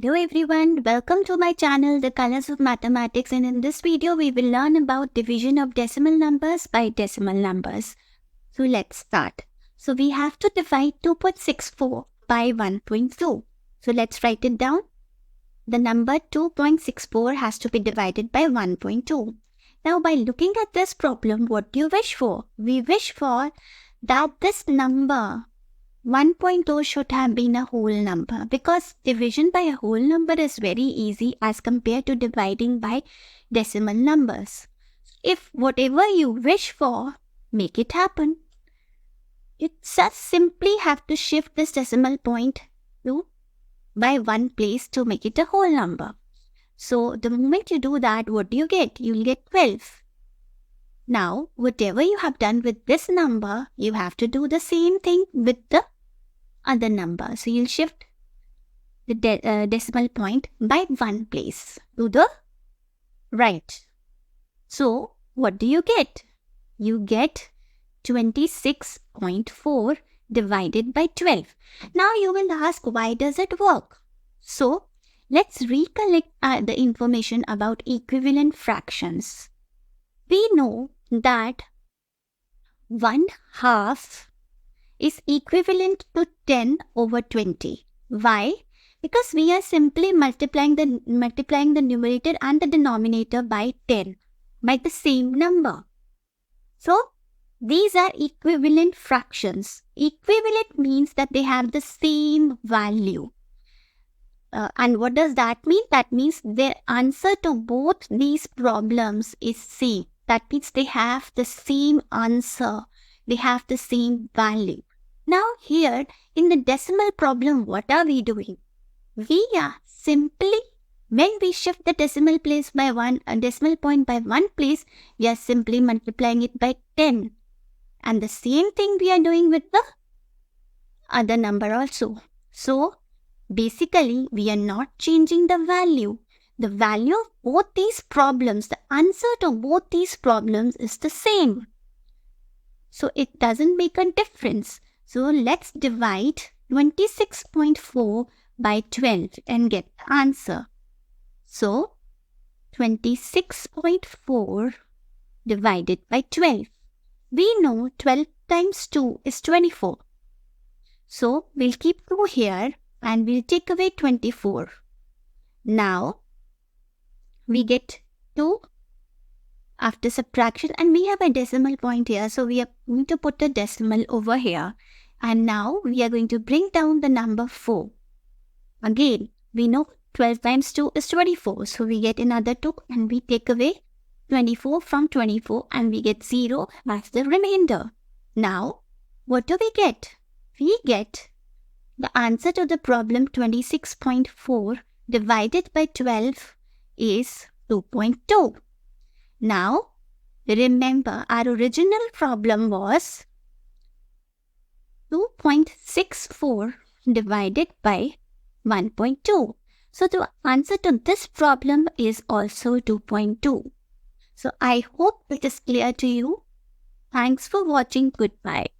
Hello everyone, welcome to my channel The Colors of Mathematics, and in this video we will learn about division of decimal numbers by decimal numbers. So let's start. So we have to divide 2.64 by 1.2. So let's write it down. The number 2.64 has to be divided by 1.2. Now by looking at this problem, what do you wish for? We wish for that this number 1.2 should have been a whole number, because division by a whole number is very easy as compared to dividing by decimal numbers. If whatever you wish for, make it happen. You just simply have to shift this decimal point by one place to make it a whole number. So the moment you do that, what do you get? You'll get 12. Now, whatever you have done with this number, you have to do the same thing with the other number. So you'll shift the decimal point by one place to the right. So what do you get? You get 26.4 divided by 12. Now you will ask, why does it work? So let's recollect the information about equivalent fractions. We know that 1/2 is equivalent to 10 over 20. Why? Because we are simply multiplying the numerator and the denominator by 10, by the same number. So these are equivalent fractions. Equivalent means that they have the same value. And what does that mean? That means their answer to both these problems is same. That means they have the same answer. They have the same value. Now here in the decimal problem, what are we doing? We are simply, when we shift the decimal point by one place, we are simply multiplying it by 10. And the same thing we are doing with the other number also. So basically, we are not changing the value. The value of both these problems, the answer to both these problems is the same. So it doesn't make a difference. So let's divide 26.4 by 12 and get the answer. So 26.4 divided by 12. We know 12 times 2 is 24. So we'll keep 2 here and we'll take away 24. Now we get 2 after subtraction, and we have a decimal point here. So we are going to put a decimal over here. And now we are going to bring down the number 4. Again, we know 12 times 2 is 24. So we get another 2 and we take away 24 from 24 and we get 0 as the remainder. Now, what do we get? We get the answer to the problem 26.4 divided by 12 is 2.2. Now, remember our original problem was 2.64 divided by 1.2. So the answer to this problem is also 2.2. So I hope it is clear to you. Thanks for watching. Goodbye.